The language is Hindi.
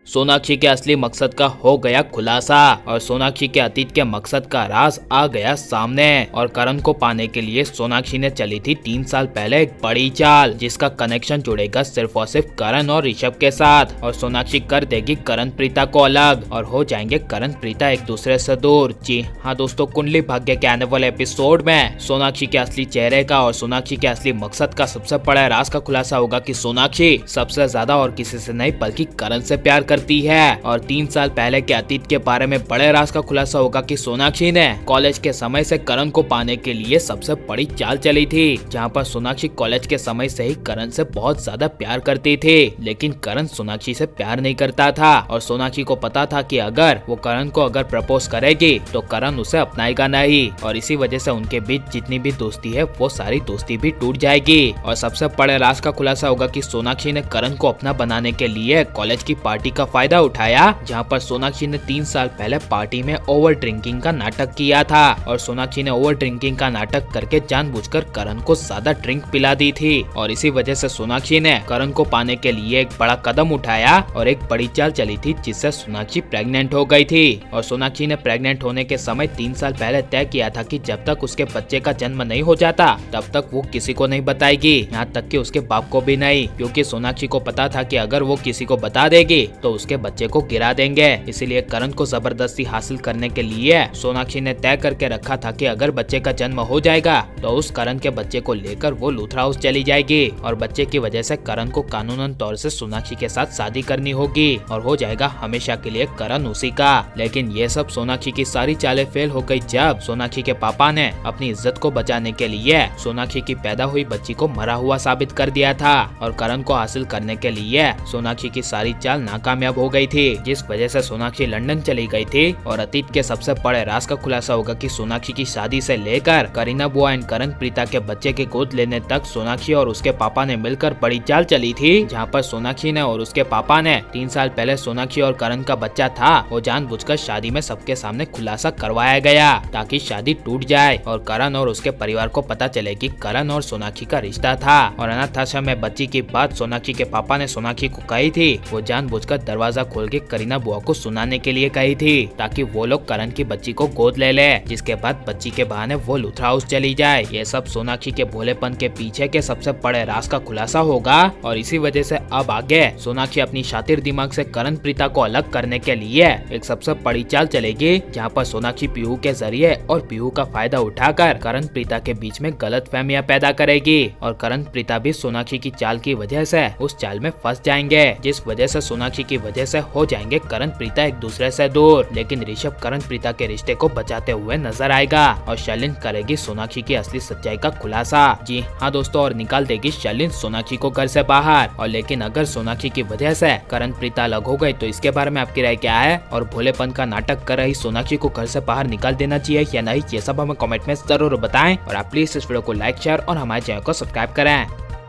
सोनाक्षी के असली मकसद का हो गया खुलासा और सोनाक्षी के अतीत के मकसद का राज आ गया सामने। और करण को पाने के लिए सोनाक्षी ने चली थी 3 साल पहले एक बड़ी चाल, जिसका कनेक्शन जुड़ेगा सिर्फ और सिर्फ करण और ऋषभ के साथ। और सोनाक्षी कर देगी करण प्रीता को अलग और हो जाएंगे करण प्रीता एक दूसरे से दूर। जी हाँ दोस्तों, कुंडली भाग्य के आने वाले एपिसोड में सोनाक्षी के असली चेहरे का और सोनाक्षी के असली मकसद का सबसे बड़ा राज का खुलासा होगा कि सोनाक्षी सबसे ज्यादा और किसी से नहीं बल्कि करण से प्यार करती है। और 3 साल पहले के अतीत के बारे में बड़े राज का खुलासा होगा कि सोनाक्षी ने कॉलेज के समय से करण को पाने के लिए सबसे बड़ी चाल चली थी, जहां पर सोनाक्षी कॉलेज के समय से ही करण से बहुत ज्यादा प्यार करती थी, लेकिन करण सोनाक्षी से प्यार नहीं करता था। और सोनाक्षी को पता था कि अगर वो करण को अगर प्रपोज करेगी तो करण उसे अपनाएगा नहीं, और इसी वजह से उनके बीच जितनी भी दोस्ती है वो सारी दोस्ती भी टूट जाएगी। और सबसे बड़े राज का खुलासा होगा कि सोनाक्षी ने करण को अपना बनाने के लिए कॉलेज की पार्टी का फायदा उठाया, जहां पर सोनाक्षी ने 3 साल पहले पार्टी में ओवर ड्रिंकिंग का नाटक किया था। और सोनाक्षी ने ओवर ड्रिंकिंग का नाटक करके जानबूझकर करण को ज्यादा ड्रिंक पिला दी थी, और इसी वजह से सोनाक्षी ने करण को पाने के लिए एक बड़ा कदम उठाया और एक बड़ी चाल चली थी, जिससे सोनाक्षी प्रेग्नेंट हो गई थी। और सोनाक्षी ने प्रेग्नेंट होने के समय 3 साल पहले तय किया था कि जब तक उसके बच्चे का जन्म नहीं हो जाता तब तक वो किसी को नहीं बताएगी, यहाँ तक कि उसके बाप को भी नहीं, क्योंकि सोनाक्षी को पता था कि अगर वो किसी को बता देगी तो उसके बच्चे को गिरा देंगे। इसीलिए करण को जबरदस्ती हासिल करने के लिए सोनाक्षी ने तय करके रखा था कि अगर बच्चे का जन्म हो जाएगा तो उस करण के बच्चे को लेकर वो लूथरा हाउस चली जाएगी, और बच्चे की वजह से करण को कानूनन तौर से सोनाक्षी के साथ शादी करनी होगी और हो जाएगा हमेशा के लिए करण उसी का। लेकिन ये सब सोनाक्षी की सारी चालें फेल हो गई जब सोनाक्षी के पापा ने अपनी इज्जत को बचाने के लिए सोनाक्षी की पैदा हुई बच्ची को मरा हुआ साबित कर दिया था। और करण को हासिल करने के लिए सोनाक्षी की सारी चाल नाकामयाब हो गई थी, जिस वजह से सोनाक्षी लंदन चली गई थी। और अतीत के सबसे बड़े राज का खुलासा होगा कि सोनाक्षी की शादी से लेकर करीना बुआ एंड करण प्रीता के बच्चे के गोद लेने तक सोनाक्षी और उसके पापा ने मिलकर बड़ी चाल चली थी, जहां पर सोनाक्षी ने और उसके पापा ने 3 साल पहले सोनाक्षी और करण का बच्चा था वो जानबूझकर शादी में सबके सामने खुलासा करवाया गया ताकि शादी टूट जाए और करण और उसके परिवार को पता चले कि करण और सोनाक्षी का रिश्ता था। और अनाथ आश्रम में बच्ची की बात सोनाक्षी के पापा ने सोनाक्षी को कही थी, वो जानबूझकर दरवाजा खोल के करीना बुआ को सुनाने के लिए कही थी ताकि वो लोग करण की बच्ची को गोद ले ले, जिसके बाद बच्ची के बहाने वो लूथरा हाउस चली जाए। ये सब सोनाक्षी के भोलेपन के पीछे के सबसे बड़े राज का खुलासा होगा। और इसी वजह से अब आगे सोनाक्षी अपनी शातिर दिमाग से करण प्रीता को अलग करने के लिए एक सबसे बड़ी चाल चलेगी, जहाँ पर सोनाक्षी पीहू के जरिए और पीहू का फायदा उठाकर करण प्रीता के बीच में गलतफहमियां पैदा करेगी। और करण प्रीता भी सोनाक्षी की चाल की वजह से उस चाल में फंस जाएंगे, जिस वजह से सोनाक्षी की वजह से हो जाएंगे करण प्रीता एक दूसरे से दूर। लेकिन ऋषभ करण प्रीता के रिश्ते को बचाते हुए नजर आएगा और शैलिन करेगी सोनाक्षी की असली सच्चाई का खुलासा। जी हाँ दोस्तों, और निकाल देगी शैलिन सोनाक्षी को घर से बाहर। और लेकिन अगर सोनाक्षी की वजह से करण प्रीता अलग हो गई तो इसके बारे में आपकी राय क्या है? और भोलेपन का नाटक कर रही सोनाक्षी को घर से बाहर निकाल देना चाहिए या नहीं, ये सब हमें कमेंट में जरूर बताएं। और आप प्लीज इस वीडियो को लाइक शेयर और हमारे चैनल को सब्सक्राइब करें।